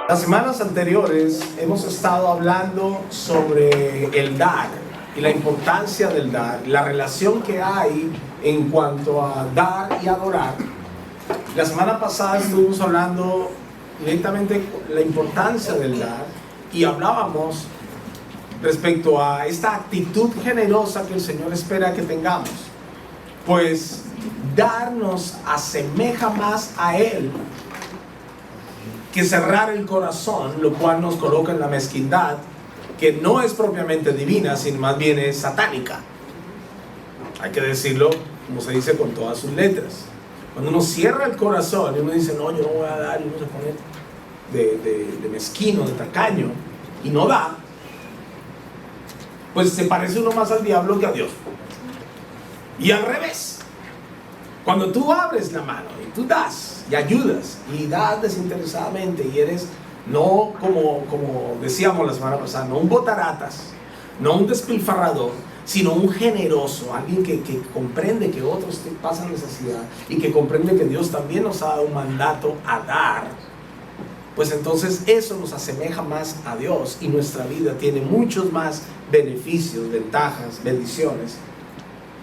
Las semanas anteriores hemos estado hablando sobre el dar y la importancia del dar, la relación que hay en cuanto a dar y adorar. La semana pasada estuvimos hablando directamente de la importancia del dar y hablábamos respecto a esta actitud generosa que el Señor espera que tengamos. Pues dar nos asemeja más a Él que cerrar el corazón, lo cual nos coloca en la mezquindad, que no es propiamente divina, sino más bien es satánica. Hay que decirlo como se dice con todas sus letras. Cuando uno cierra el corazón y uno dice, no, yo no voy a dar, y uno se pone de mezquino, de tacaño, y no da, pues se parece uno más al diablo que a Dios. Y al revés, cuando tú abres la mano y tú das y ayudas y das desinteresadamente y eres no como decíamos la semana pasada, no un botaratas, no un despilfarrador, sino un generoso, alguien que comprende que otros pasan necesidad y que comprende que Dios también nos ha dado un mandato a dar, pues entonces eso nos asemeja más a Dios y nuestra vida tiene muchos más beneficios, ventajas, bendiciones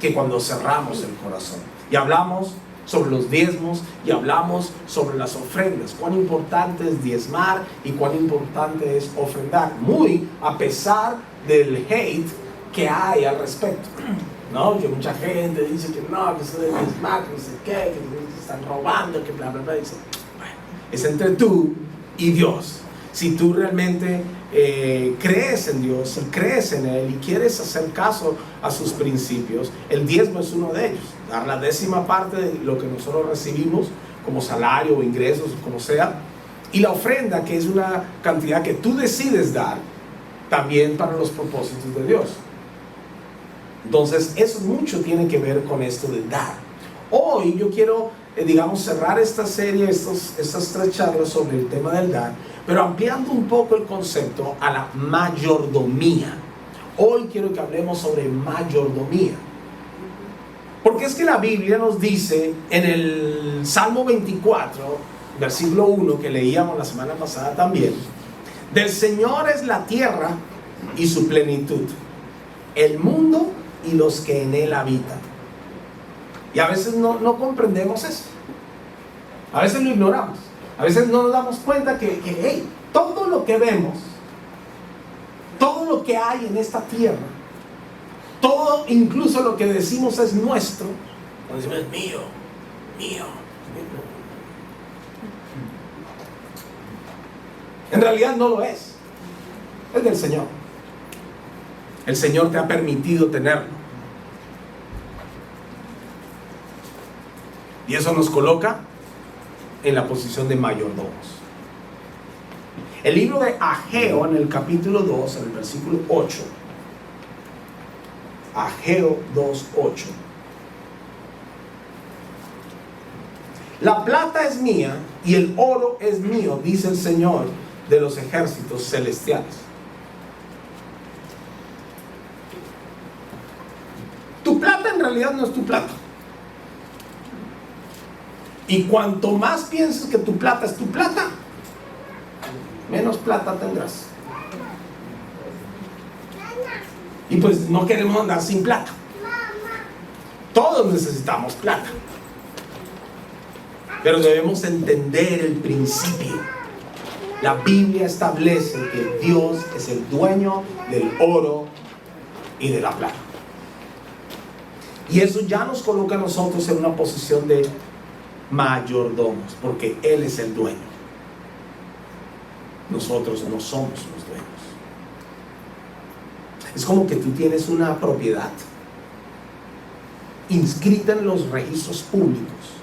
que cuando cerramos el corazón. Y hablamos sobre los diezmos y hablamos sobre las ofrendas, cuán importante es diezmar y cuán importante es ofrendar, muy a pesar del hate que hay al respecto, ¿no? Que mucha gente dice que no, que eso de diezmar, que no sé qué, que están robando, que bla bla bla. Dice, bueno, es entre tú y Dios. Si tú realmente crees en Dios y crees en Él y quieres hacer caso a sus principios, el diezmo es uno de ellos. Dar la 10ª parte de lo que nosotros recibimos como salario o ingresos, como sea. Y la ofrenda, que es una cantidad que tú decides dar también para los propósitos de Dios. Entonces, eso mucho tiene que ver con esto de dar. Hoy yo quiero, cerrar esta serie, estas 3 charlas sobre el tema del dar, pero ampliando un poco el concepto a la mayordomía. Hoy quiero que hablemos sobre mayordomía. Porque es que la Biblia nos dice en el Salmo 24, versículo 1, que leíamos la semana pasada también, del Señor es la tierra y su plenitud, el mundo y los que en él habitan. Y a veces no comprendemos eso. A veces lo ignoramos. A veces no nos damos cuenta que todo lo que vemos, todo lo que hay en esta tierra, todo, incluso lo que decimos es nuestro, cuando decimos es mío, mío. En realidad no lo es. Es del Señor. El Señor te ha permitido tenerlo. Y eso nos coloca en la posición de mayordomos. El libro de Ageo, en el capítulo 2, en el versículo 8. Ageo 2:8. La plata es mía y el oro es mío, dice el Señor de los ejércitos celestiales. Tu plata en realidad no es tu plata. Y cuanto más pienses que tu plata es tu plata, menos plata tendrás. Y pues no queremos andar sin plata. Todos necesitamos plata. Pero debemos entender el principio. La Biblia establece que Dios es el dueño del oro y de la plata. Y eso ya nos coloca a nosotros en una posición de mayordomos, porque Él es el dueño. Nosotros no somos los dueños. Es como que tú tienes una propiedad inscrita en los registros públicos,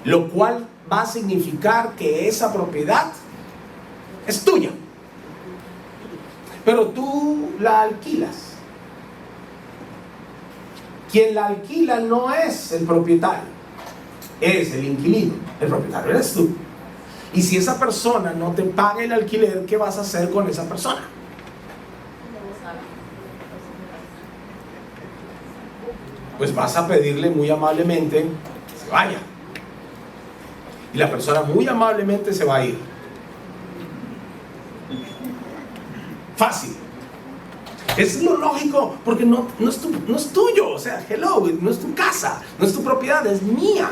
lo cual va a significar que esa propiedad es tuya, pero tú la alquilas. Quien la alquila no es el propietario, es el inquilino. El propietario eres tú. Y si esa persona no te paga el alquiler, ¿qué vas a hacer con esa persona? Pues vas a pedirle muy amablemente que se vaya. Y la persona muy amablemente se va a ir. Fácil. Es lo lógico, porque no es tuyo. O sea, hello, no es tu casa, no es tu propiedad, es mía.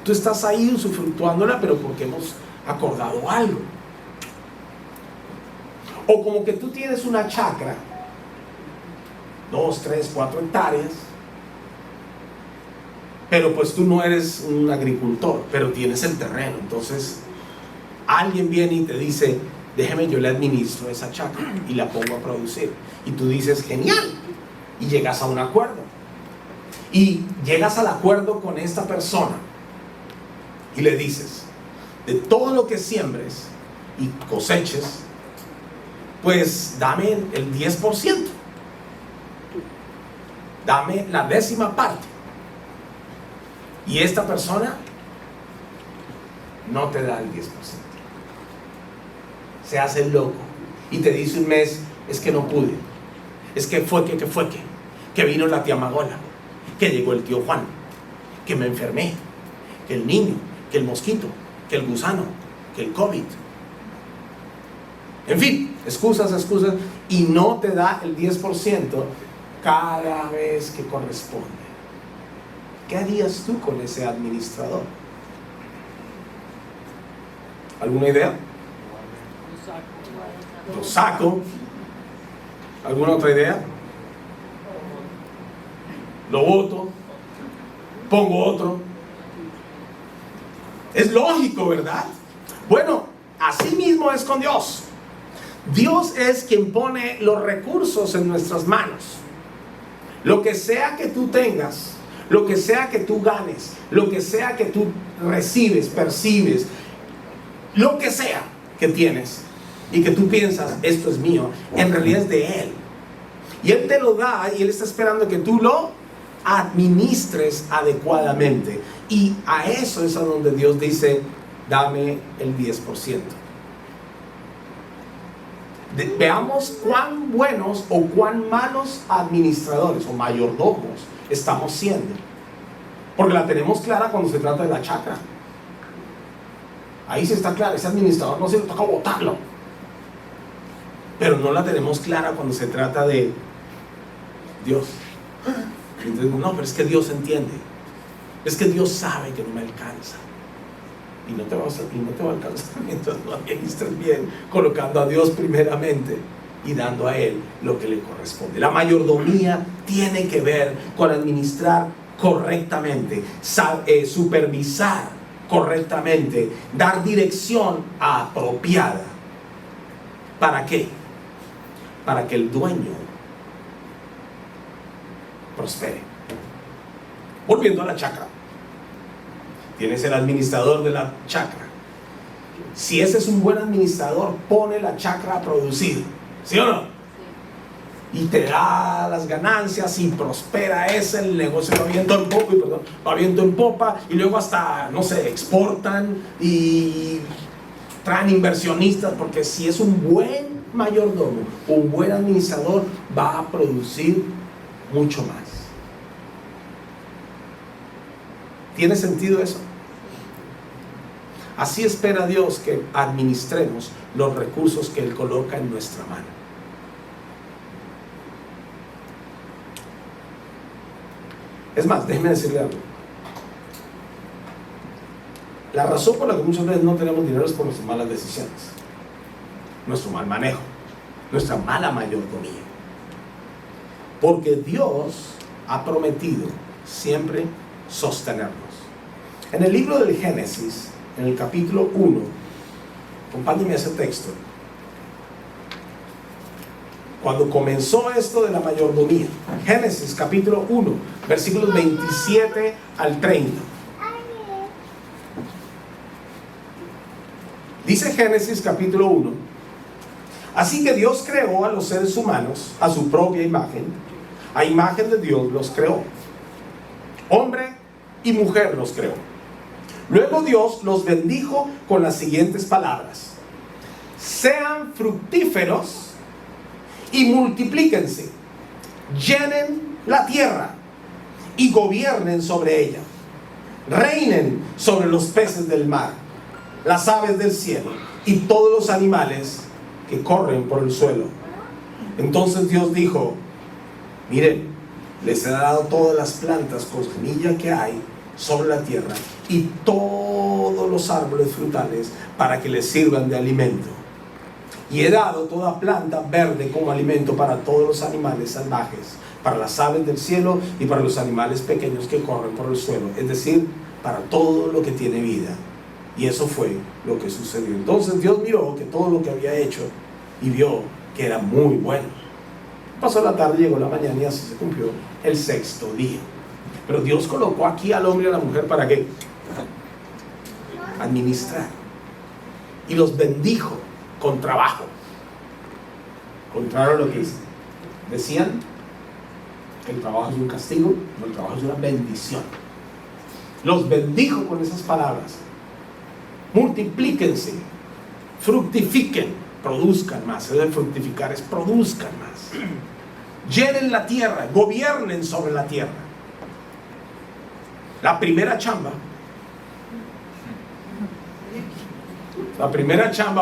Tú estás ahí usufructuándola, pero porque hemos acordado algo. O como que tú tienes una chacra, 2, 3, 4 hectáreas, pero pues tú no eres un agricultor, pero tienes el terreno. Entonces alguien viene y te dice, déjeme, yo le administro esa chacra y la pongo a producir. Y tú dices, genial. Y llegas a un acuerdo. Y llegas al acuerdo con esta persona. Y le dices, de todo lo que siembres y coseches, pues dame el 10%. Dame la 10ª parte. Y esta persona no te da el 10%. Se hace el loco. Y te dice un mes, es que no pude. Es que fue que vino la tía Magola, que llegó el tío Juan, que me enfermé, que el niño, que el mosquito, que el gusano, que el COVID. En fin, excusas, y no te da el 10% cada vez que corresponde. ¿Qué harías tú con ese administrador? ¿Alguna idea? Lo saco. ¿Alguna otra idea? Lo voto. Pongo otro. Es lógico, ¿verdad? Bueno, así mismo es con Dios. Dios es quien pone los recursos en nuestras manos. Lo que sea que tú tengas, lo que sea que tú ganes, lo que sea que tú recibes, percibes, lo que sea que tienes y que tú piensas, esto es mío, en realidad es de Él. Y Él te lo da y Él está esperando que tú lo administres adecuadamente. Y a eso es a donde Dios dice, dame el 10%. Veamos cuán buenos o cuán malos administradores o mayordomos estamos siendo. Porque la tenemos clara cuando se trata de la chacra. Ahí sí está clara, ese administrador no se le toca botarlo. Pero no la tenemos clara cuando se trata de Dios. Entonces, no, pero es que Dios entiende. Es que Dios sabe que no me alcanza. Y no te va a alcanzar mientras no administres bien, colocando a Dios primeramente y dando a Él lo que le corresponde. La mayordomía tiene que ver con administrar correctamente, supervisar correctamente, dar dirección apropiada. ¿Para qué? Para que el dueño prospere. Volviendo a la chacra. Tienes el administrador de la chacra. Si ese es un buen administrador, pone la chacra a producir. ¿Sí o no? Sí. Y te da las ganancias y prospera ese, el negocio va viento en popa, y luego hasta, no sé, exportan y traen inversionistas, porque si es un buen mayordomo, un buen administrador, va a producir mucho más. ¿Tiene sentido eso? Así espera Dios que administremos los recursos que Él coloca en nuestra mano. Es más, déjeme decirle algo. La razón por la que muchas veces no tenemos dinero es por nuestras malas decisiones, nuestro mal manejo, nuestra mala mayordomía. Porque Dios ha prometido siempre sostenernos. En el libro del Génesis, en el capítulo 1, acompáñenme a ese texto. Cuando comenzó esto de la mayordomía, Génesis capítulo 1, versículos 27 al 30. Dice Génesis capítulo 1: así que Dios creó a los seres humanos a su propia imagen, a imagen de Dios los creó, hombre y mujer los creó. Luego Dios los bendijo con las siguientes palabras: sean fructíferos y multiplíquense, llenen la tierra y gobiernen sobre ella, reinen sobre los peces del mar, las aves del cielo y todos los animales que corren por el suelo. Entonces Dios dijo, miren, les he dado todas las plantas con semilla que hay sobre la tierra y todos los árboles frutales para que les sirvan de alimento. Y he dado toda planta verde como alimento para todos los animales salvajes, para las aves del cielo y para los animales pequeños que corren por el suelo, es decir, para todo lo que tiene vida. Y eso fue lo que sucedió. Entonces Dios miró que todo lo que había hecho y vio que era muy bueno. Pasó la tarde, llegó la mañana y así se cumplió el sexto día. Pero Dios colocó aquí al hombre y a la mujer para que administrar. Y los bendijo con trabajo. Contrario a lo que decían, que el trabajo es un castigo, no, el trabajo es una bendición. Los bendijo con esas palabras. Multiplíquense, fructifiquen, produzcan más. El fructificar es produzcan más. Llenen la tierra, gobiernen sobre la tierra. La primera chamba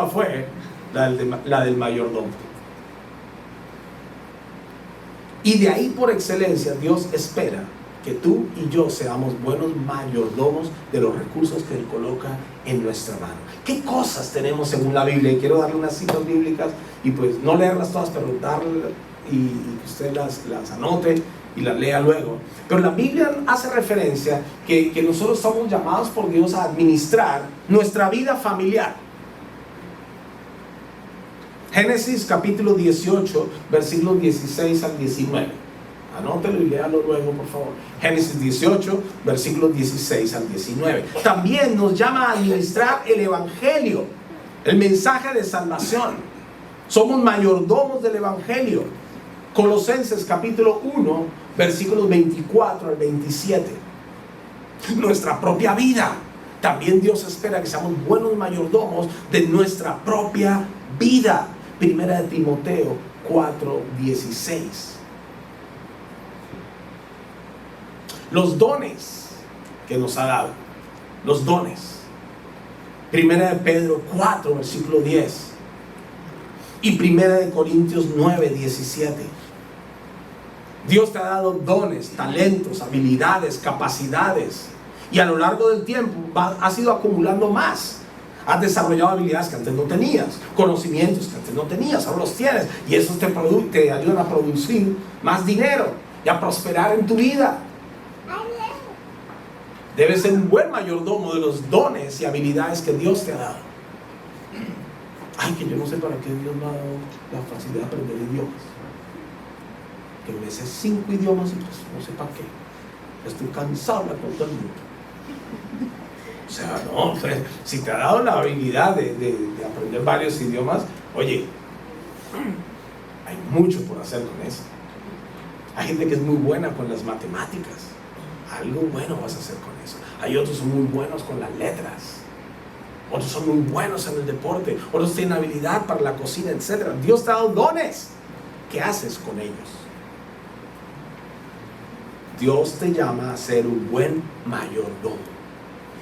fue la del mayordomo. Y de ahí por excelencia Dios espera que tú y yo seamos buenos mayordomos de los recursos que Él coloca en nuestra mano. ¿Qué cosas tenemos según la Biblia? Y quiero darle unas citas bíblicas y pues no leerlas todas, pero darle y que usted las anote y las lea luego. Pero la Biblia hace referencia que nosotros somos llamados por Dios a administrar nuestra vida familiar. Génesis capítulo 18, versículos 16 al 19. Anótelo y léalo luego, por favor. Génesis 18, versículos 16 al 19. También nos llama a administrar el evangelio, el mensaje de salvación. Somos mayordomos del evangelio. Colosenses capítulo 1, versículos 24 al 27. Nuestra propia vida. También Dios espera que seamos buenos mayordomos de nuestra propia vida. Primera de Timoteo 4, 16. Los dones que nos ha dado. Los dones. Primera de Pedro 4, versículo 10. Y Primera de Corintios 9, 17. Dios te ha dado dones, talentos, habilidades, capacidades. Y a lo largo del tiempo has ido acumulando más. Has desarrollado habilidades que antes no tenías, conocimientos que antes no tenías, ahora los tienes. Y esos te ayudan a producir más dinero y a prosperar en tu vida. Debes ser un buen mayordomo de los dones y habilidades que Dios te ha dado. Ay, que yo no sé para qué Dios me ha dado la facilidad de aprender idiomas. Que me sé 5 idiomas y pues no sé para qué. Estoy cansado de hablar con todo el mundo. O sea, no, pues, si te ha dado la habilidad de aprender varios idiomas, oye, hay mucho por hacer con eso. Hay gente que es muy buena con las matemáticas. Algo bueno vas a hacer con eso. Hay otros que son muy buenos con las letras. Otros son muy buenos en el deporte. Otros tienen habilidad para la cocina, etc. Dios te ha dado dones. ¿Qué haces con ellos? Dios te llama a ser un buen mayordomo.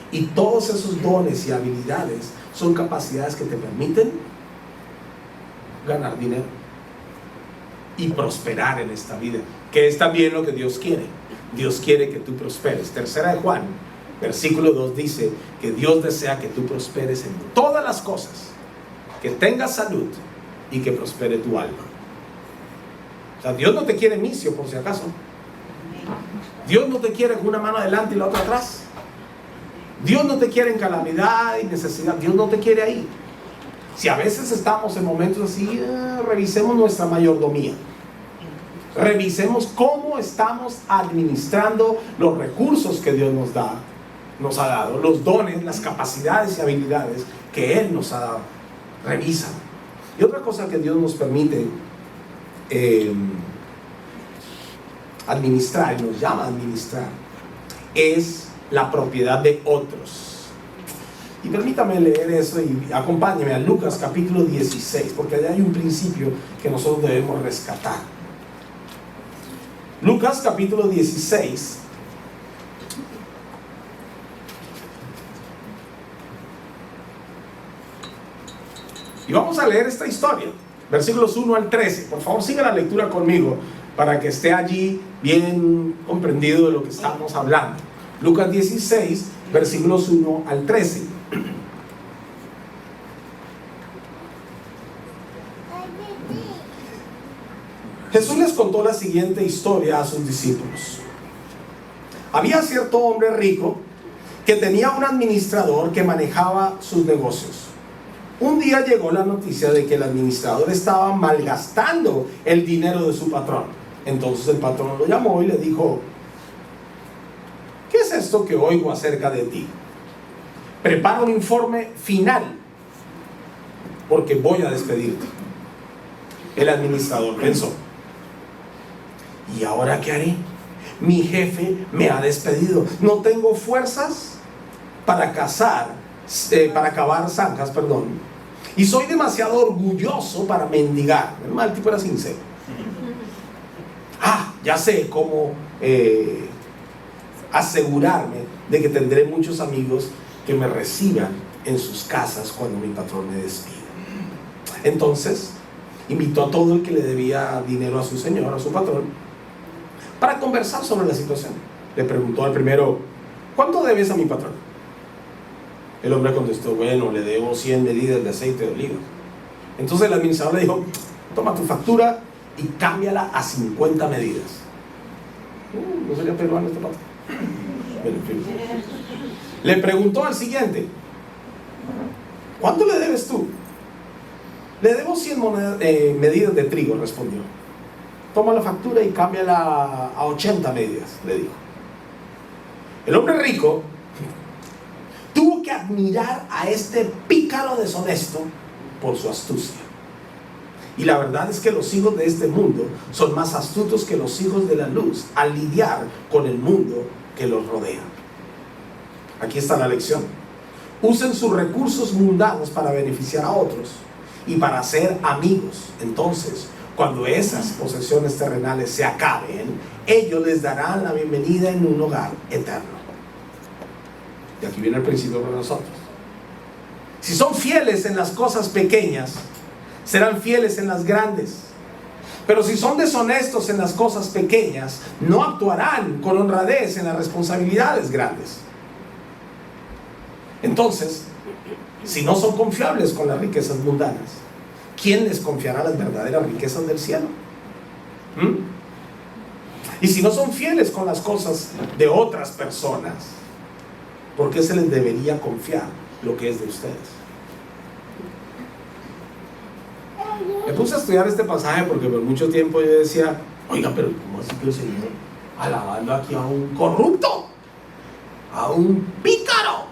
Y todos esos dones y habilidades son capacidades que te permiten ganar dinero y prosperar en esta vida, que es también lo que Dios quiere. Dios quiere que tú prosperes. Tercera de Juan, versículo 2 dice que Dios desea que tú prosperes en todas las cosas, que tengas salud y que prospere tu alma. O sea, Dios no te quiere misio, por si acaso. Dios no te quiere con una mano adelante y la otra atrás. Dios no te quiere en calamidad y necesidad. Dios no te quiere ahí. Si a veces estamos en momentos así, revisemos nuestra mayordomía. Revisemos cómo estamos administrando los recursos que Dios nos ha dado, los dones, las capacidades y habilidades que Él nos ha dado. Revisa. Y otra cosa que Dios nos permite administrar, y nos llama a administrar, es la propiedad de otros. Y permítame leer eso y acompáñeme a Lucas capítulo 16, porque allá hay un principio que nosotros debemos rescatar. Lucas capítulo 16. Y vamos a leer esta historia. versículos 1 al 13. Por favor, siga la lectura conmigo para que esté allí bien comprendido de lo que estamos hablando. Lucas 16, versículos 1 al 13. Jesús les contó la siguiente historia a sus discípulos. Había cierto hombre rico que tenía un administrador que manejaba sus negocios. Un día llegó la noticia de que el administrador estaba malgastando el dinero de su patrón. Entonces el patrón lo llamó y le dijo: ¿qué es esto que oigo acerca de ti? Prepara un informe final, porque voy a despedirte. El administrador pensó: ¿y ahora qué haré? Mi jefe me ha despedido. No tengo fuerzas para cavar zanjas, y soy demasiado orgulloso para mendigar. El tipo era sincero. Ya sé cómo asegurarme de que tendré muchos amigos que me reciban en sus casas cuando mi patrón me despida. Entonces invitó a todo el que le debía dinero a su señor, a su patrón, para conversar sobre la situación. Le preguntó al primero: ¿cuánto debes a mi patrón? El hombre contestó: bueno, le debo 100 medidas de aceite de oliva. Entonces el administrador le dijo: toma tu factura y cámbiala a 50 medidas. ¿No sería peruano este patrón? Le preguntó al siguiente: ¿cuánto le debes tú? Le debo 100 medidas de trigo, respondió. Toma la factura y cámbiala a 80 medidas, le dijo. El hombre rico tuvo que admirar a este pícaro deshonesto por su astucia. Y la verdad es que los hijos de este mundo son más astutos que los hijos de la luz al lidiar con el mundo que los rodea. Aquí está la lección. Usen sus recursos mundanos para beneficiar a otros y para ser amigos. Entonces, cuando esas posesiones terrenales se acaben, ellos les darán la bienvenida en un hogar eterno. Y aquí viene el principio para nosotros. Si son fieles en las cosas pequeñas, serán fieles en las grandes. Pero si son deshonestos en las cosas pequeñas, no actuarán con honradez en las responsabilidades grandes. Entonces, si no son confiables con las riquezas mundanas, ¿quién les confiará las verdaderas riquezas del cielo? Y si no son fieles con las cosas de otras personas, ¿por qué se les debería confiar lo que es de ustedes? Me puse a estudiar este pasaje porque por mucho tiempo yo decía: oiga, pero ¿cómo así que el Señor alabando aquí a un corrupto? A un pícaro.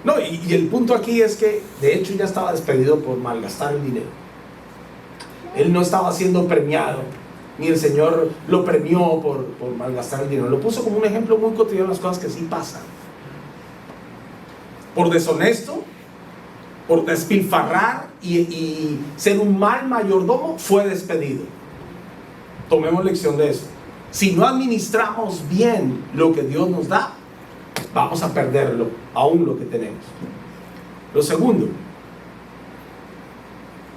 No, y el punto aquí es que de hecho ya estaba despedido por malgastar el dinero. Él no estaba siendo premiado, ni el Señor lo premió por malgastar el dinero. Lo puso como un ejemplo muy cotidiano de las cosas que sí pasan. Por deshonesto, por despilfarrar y ser un mal mayordomo, fue despedido. Tomemos lección de eso. Si no administramos bien lo que Dios nos da, vamos a perderlo, aún lo que tenemos. Lo segundo,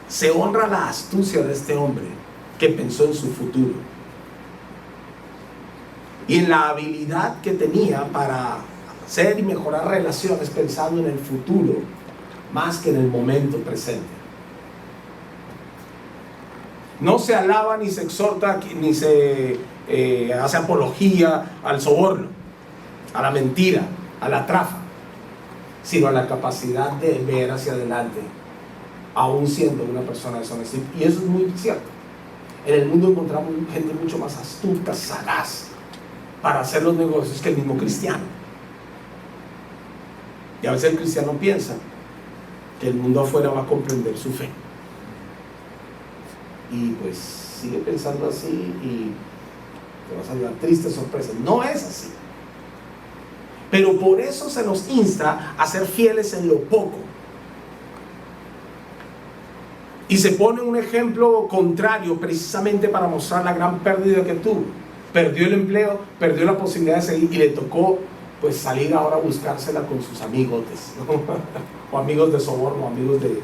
se honra la astucia de este hombre que pensó en su futuro y en la habilidad que tenía para hacer y mejorar relaciones pensando en el futuro más que en el momento presente. No se alaba ni se exhorta ni se hace apología al soborno, a la mentira, a la trafa, sino a la capacidad de ver hacia adelante, aún siendo una persona deshonesta. Y eso es muy cierto. En el mundo encontramos gente mucho más astuta, sagaz para hacer los negocios que el mismo cristiano. Y a veces el cristiano piensa que el mundo afuera va a comprender su fe, y pues sigue pensando así y te vas a llevar tristes sorpresas. No es así. Pero por eso se nos insta a ser fieles en lo poco. Y se pone un ejemplo contrario precisamente para mostrar la gran pérdida que tuvo. Perdió el empleo, perdió la posibilidad de seguir y le tocó pues salir ahora a buscársela con sus amigotes, ¿no? O amigos de soborno, amigos de...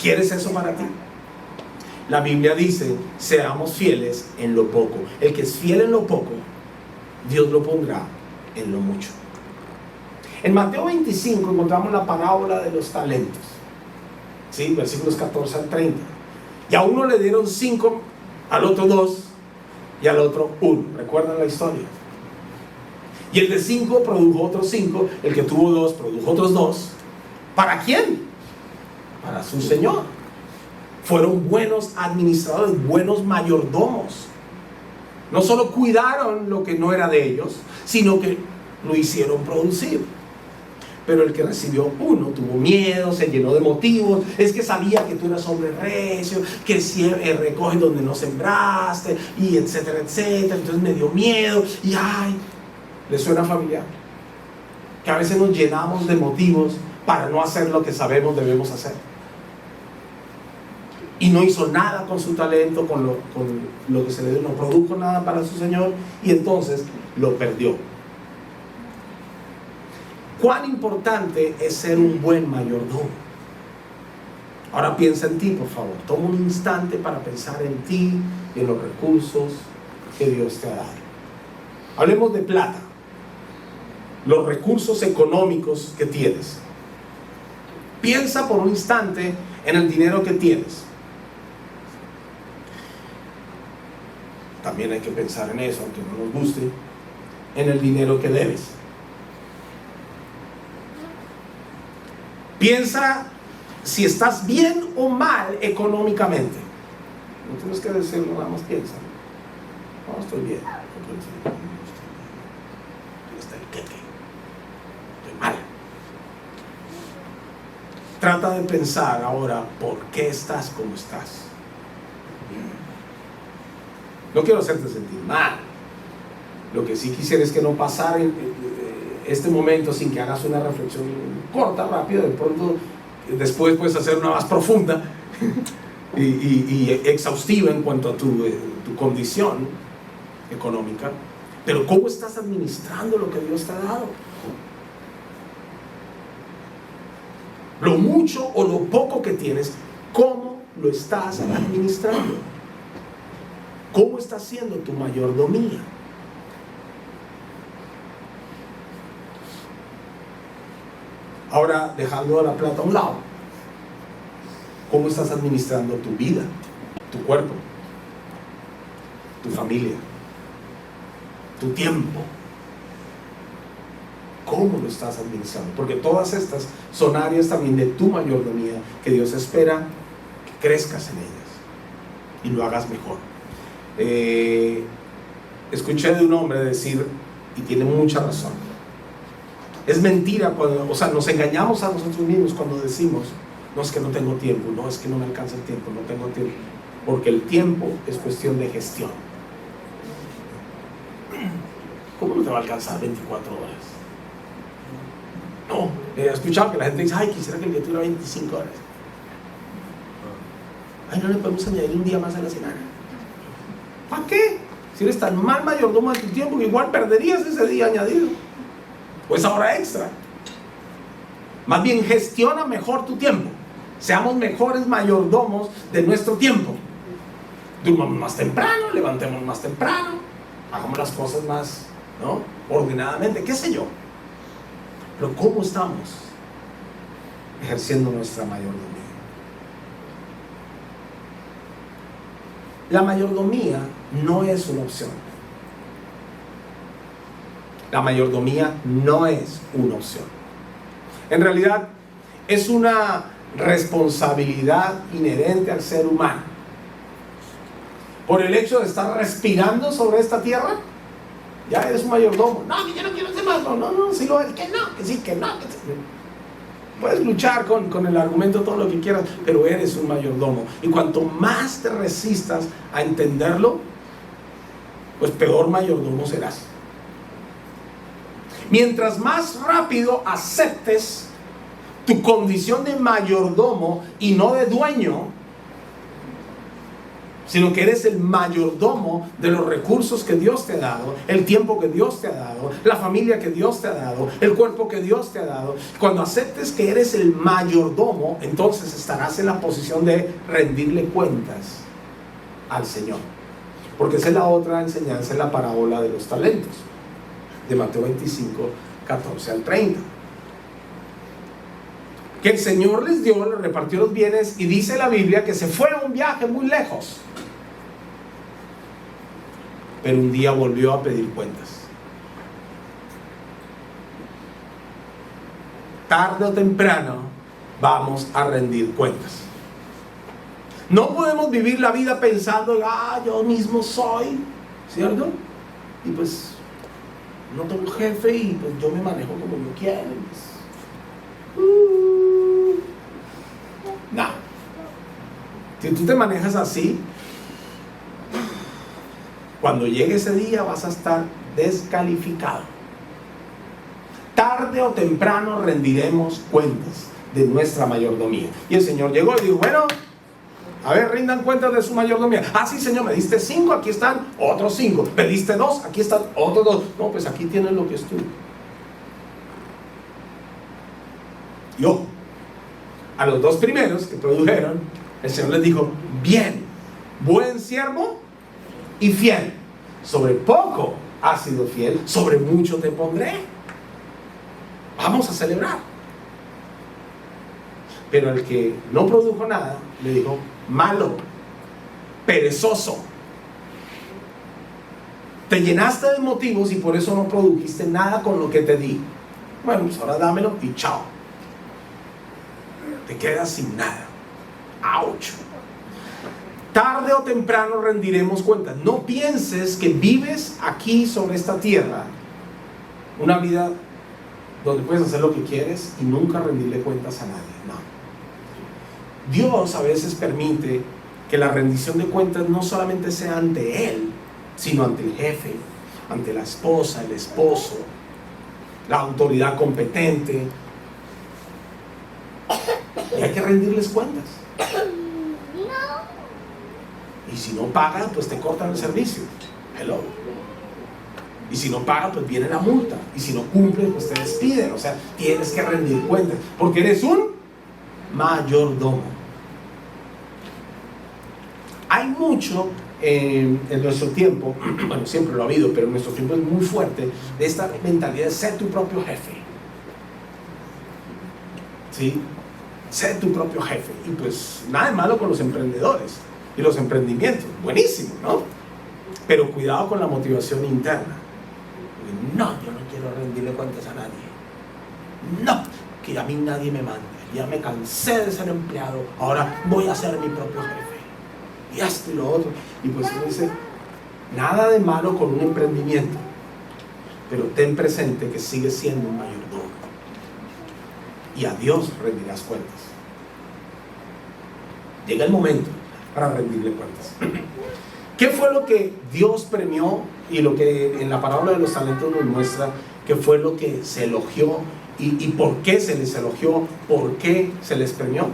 ¿Quieres eso para ti? La Biblia dice, seamos fieles en lo poco. El que es fiel en lo poco, Dios lo pondrá en lo mucho. En Mateo 25 encontramos la parábola de los talentos, ¿sí? Versículos 14 al 30. Y a uno le dieron 5, al otro 2 y al otro 1. ¿Recuerdan la historia? Y el de 5 produjo otros 5, el que tuvo 2 produjo otros 2. ¿Para quién? Para su Señor. Fueron buenos administradores, buenos mayordomos. No solo cuidaron lo que no era de ellos, sino que lo hicieron producir. Pero el que recibió 1 tuvo miedo, se llenó de motivos. Es que sabía que tú eras hombre recio, que recoges donde no sembraste, y etcétera, etcétera. Entonces me dio miedo. Y ay, ¿le suena familiar? Que a veces nos llenamos de motivos para no hacer lo que sabemos debemos hacer. Y no hizo nada con su talento, con lo que se le dio, no produjo nada para su Señor, y entonces lo perdió. ¿Cuán importante es ser un buen mayordomo? Ahora piensa en ti, por favor. Toma un instante para pensar en ti y en los recursos que Dios te ha dado. Hablemos de plata. Los recursos económicos que tienes. Piensa por un instante en el dinero que tienes. También hay que pensar en eso, aunque no nos guste, en el dinero que debes. Piensa si estás bien o mal económicamente. No tienes que decirlo, nada más piensa. No, estoy bien. Estoy mal. Trata de pensar ahora por qué estás como estás. No quiero hacerte sentir mal. Lo que sí quisiera es que no pasara este momento sin que hagas una reflexión corta, rápida. De pronto, después puedes hacer una más profunda y exhaustiva en cuanto a tu condición económica. Pero ¿cómo estás administrando lo que Dios te ha dado? Lo mucho o lo poco que tienes, ¿cómo lo estás administrando? ¿Cómo está siendo tu mayordomía? Ahora, dejando la plata a un lado, ¿cómo estás administrando tu vida, tu cuerpo, tu familia, tu tiempo? ¿Cómo lo estás administrando? Porque todas estas son áreas también de tu mayordomía que Dios espera que crezcas en ellas y lo hagas mejor. Escuché de un hombre decir, y tiene mucha razón, es mentira cuando, nos engañamos a nosotros mismos cuando decimos, no, es que no tengo tiempo, no, es que no me alcanza el tiempo, no tengo tiempo, porque el tiempo es cuestión de gestión. ¿Cómo no te va a alcanzar 24 horas? No, he escuchado que la gente dice, ay, quisiera que el día tuviera 25 horas. Ay, no le podemos añadir un día más a la semana. ¿Para qué? Si eres tan mal mayordomo de tu tiempo, que igual perderías ese día añadido o esa hora extra. Más bien, gestiona mejor tu tiempo. Seamos mejores mayordomos de nuestro tiempo. Durmamos más temprano, levantemos más temprano, hagamos las cosas más, ¿no?, ordenadamente, qué sé yo. Pero ¿cómo estamos ejerciendo nuestra mayordomía? La mayordomía no es una opción. La mayordomía no es una opción. En realidad, es una responsabilidad inherente al ser humano. Por el hecho de estar respirando sobre esta tierra, ya eres un mayordomo. No, yo no quiero ser más. No, si lo es, que no, que sí, que no. Puedes luchar con el argumento todo lo que quieras, pero eres un mayordomo. Y cuanto más te resistas a entenderlo, pues peor mayordomo serás. Mientras más rápido aceptes tu condición de mayordomo y no de dueño, sino que eres el mayordomo de los recursos que Dios te ha dado, el tiempo que Dios te ha dado, la familia que Dios te ha dado, el cuerpo que Dios te ha dado. Cuando aceptes que eres el mayordomo, entonces estarás en la posición de rendirle cuentas al Señor. Porque esa es la otra enseñanza en la parábola de los talentos, de Mateo 25, 14 al 30. Que el Señor les dio, les repartió los bienes, y dice la Biblia que se fue a un viaje muy lejos. Pero un día volvió a pedir cuentas. Tarde o temprano vamos a rendir cuentas. No podemos vivir la vida pensando, yo mismo soy, ¿cierto? Y pues no tengo jefe y pues yo me manejo como yo quiero. No. Si tú te manejas así, cuando llegue ese día vas a estar descalificado. Tarde o temprano rendiremos cuentas de nuestra mayordomía. Y el Señor llegó y dijo, bueno, a ver, rindan cuentas de su mayordomía. Sí, Señor, me diste 5, aquí están otros 5. Me diste 2, aquí están otros 2. No, pues aquí tienes lo que es tuyo. Y ojo, a los 2 primeros que produjeron, el Señor les dijo, bien, buen siervo y fiel. Sobre poco has sido fiel, sobre mucho te pondré. Vamos a celebrar. Pero el que no produjo nada, le dijo, malo, perezoso. Te llenaste de motivos y por eso no produjiste nada con lo que te di. Bueno, pues ahora dámelo y chao. Te quedas sin nada. ¡Auch! Tarde o temprano rendiremos cuentas. No pienses que vives aquí sobre esta tierra una vida donde puedes hacer lo que quieres y nunca rendirle cuentas a nadie. No. Dios a veces permite que la rendición de cuentas no solamente sea ante Él, sino ante el jefe, ante la esposa, el esposo, la autoridad competente. Y hay que rendirles cuentas. Y si no pagan, pues te cortan el servicio. Hello. Y si no pagan, pues viene la multa. Y si no cumplen, pues te despiden. O sea, tienes que rendir cuentas. Porque eres un mayordomo. Hay mucho en nuestro tiempo, bueno, siempre lo ha habido, pero en nuestro tiempo es muy fuerte, de esta mentalidad de ser tu propio jefe. ¿Sí? Ser tu propio jefe. Y pues nada de malo con los emprendedores y los emprendimientos. Buenísimo, ¿no? Pero cuidado con la motivación interna. No, yo no quiero rendirle cuentas a nadie. No, que a mí nadie me mande. Ya me cansé de ser empleado. Ahora voy a ser mi propio jefe. Y esto y lo otro. Y pues uno dice, nada de malo con un emprendimiento. Pero ten presente que sigues siendo un mayordomo. Y a Dios rendirás cuentas. Llega el momento para rendirle cuentas. ¿Qué fue lo que Dios premió y lo que en la parábola de los talentos nos muestra que fue lo que se elogió y por qué se les elogió, por qué se les premió?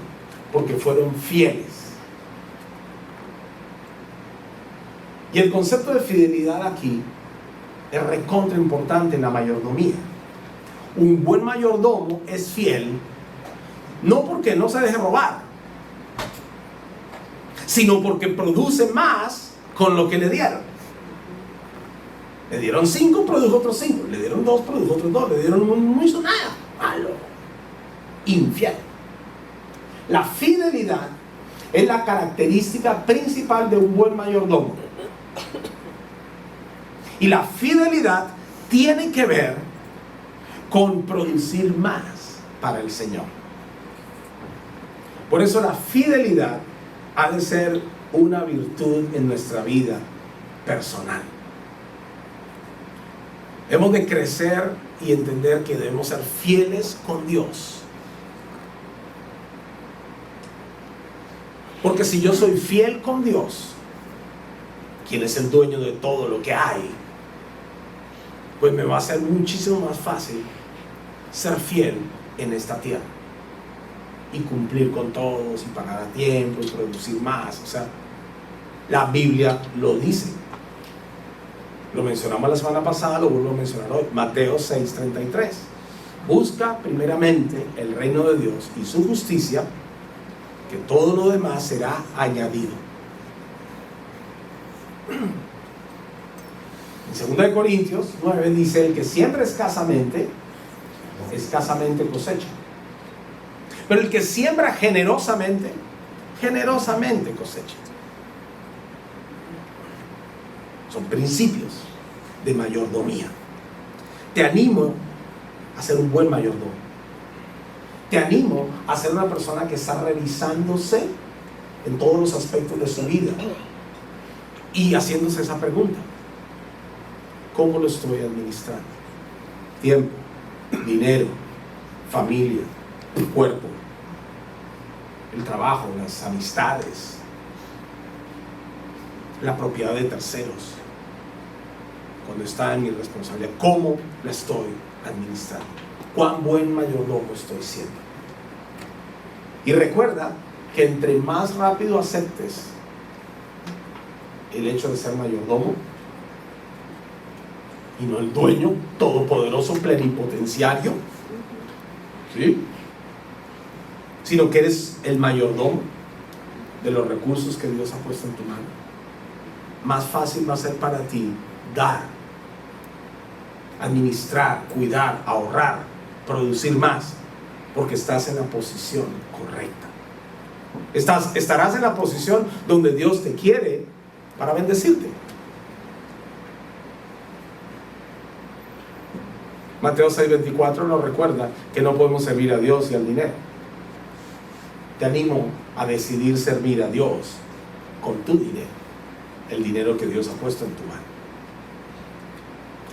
Porque fueron fieles. Y el concepto de fidelidad aquí es recontra importante en la mayordomía. Un buen mayordomo es fiel no porque no se deje robar, sino porque produce más con lo que le dieron. Le dieron 5, produjo otros 5. Le dieron 2, produjo otros 2. Le dieron 1, no hizo nada. Malo. Infiel. La fidelidad es la característica principal de un buen mayordomo. Y la fidelidad tiene que ver con producir más para el Señor. Por eso la fidelidad ha de ser una virtud en nuestra vida personal. Hemos de crecer y entender que debemos ser fieles con Dios. Porque si yo soy fiel con Dios, quien es el dueño de todo lo que hay, pues me va a ser muchísimo más fácil ser fiel en esta tierra y cumplir con todos y pagar a tiempo y producir más. O sea, La Biblia lo dice. Lo mencionamos la semana pasada, lo vuelvo a mencionar hoy. Mateo 6:33. Busca primeramente el reino de Dios y su justicia, que todo lo demás será añadido. En 2 Corintios 9 dice: el que siembra escasamente cosecha. Pero el que siembra generosamente cosecha. Son principios de mayordomía. Te animo a ser un buen mayordomo. Te animo a ser una persona que está revisándose en todos los aspectos de su vida y haciéndose esa pregunta: ¿cómo lo estoy administrando? Tiempo, dinero, familia, el cuerpo, el trabajo, las amistades, la propiedad de terceros. Cuando está en mi responsabilidad, ¿cómo la estoy administrando? ¿Cuán buen mayordomo estoy siendo? Y recuerda que entre más rápido aceptes el hecho de ser mayordomo y no el dueño todopoderoso plenipotenciario, ¿sí?, sino que eres el mayordomo de los recursos que Dios ha puesto en tu mano, más fácil va a ser para ti dar, administrar, cuidar, ahorrar, producir más, porque estás en la posición correcta. Estarás en la posición donde Dios te quiere para bendecirte. Mateo 6:24 nos recuerda que no podemos servir a Dios y al dinero. Te animo a decidir servir a Dios con tu dinero, el dinero que Dios ha puesto en tu mano.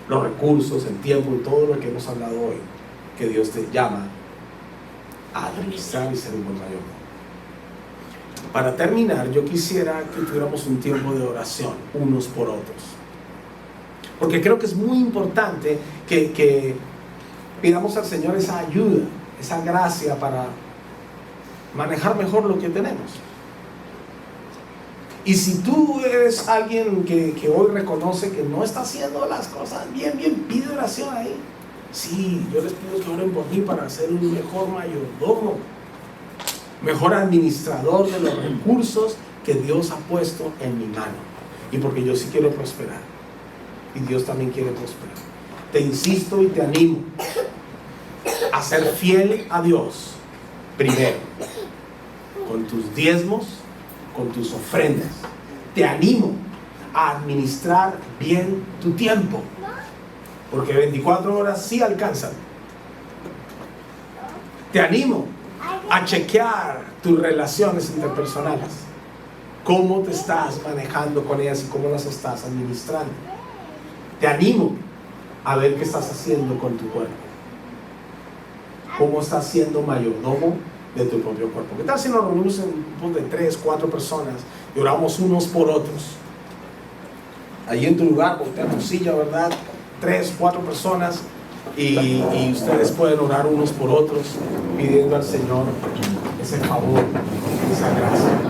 Los recursos, el tiempo y todo lo que hemos hablado hoy, que Dios te llama a administrar y ser un buen mayordomo. Para terminar, yo quisiera que tuviéramos un tiempo de oración unos por otros, porque creo que es muy importante que pidamos al Señor esa ayuda, esa gracia para manejar mejor lo que tenemos. Y si tú eres alguien que hoy reconoce que no está haciendo las cosas bien, pide oración ahí. Sí, yo les pido que oren por mí para ser un mejor mayordomo, mejor administrador de los recursos que Dios ha puesto en mi mano. Y porque yo sí quiero prosperar, y Dios también quiere prosperar. Te insisto y te animo a ser fiel a Dios primero, con tus diezmos, con tus ofrendas. Te animo a administrar bien tu tiempo, porque 24 horas sí alcanzan. Te animo a chequear tus relaciones interpersonales, cómo te estás manejando con ellas y cómo las estás administrando. Te animo a ver qué estás haciendo con tu cuerpo, cómo estás siendo mayordomo de tu propio cuerpo. ¿Qué tal si nos reunimos en grupos de 3, 4 personas y oramos unos por otros? Allí en tu lugar, volteamos silla, ¿verdad? 3, 4 personas y ustedes pueden orar unos por otros, pidiendo al Señor ese favor, esa gracia.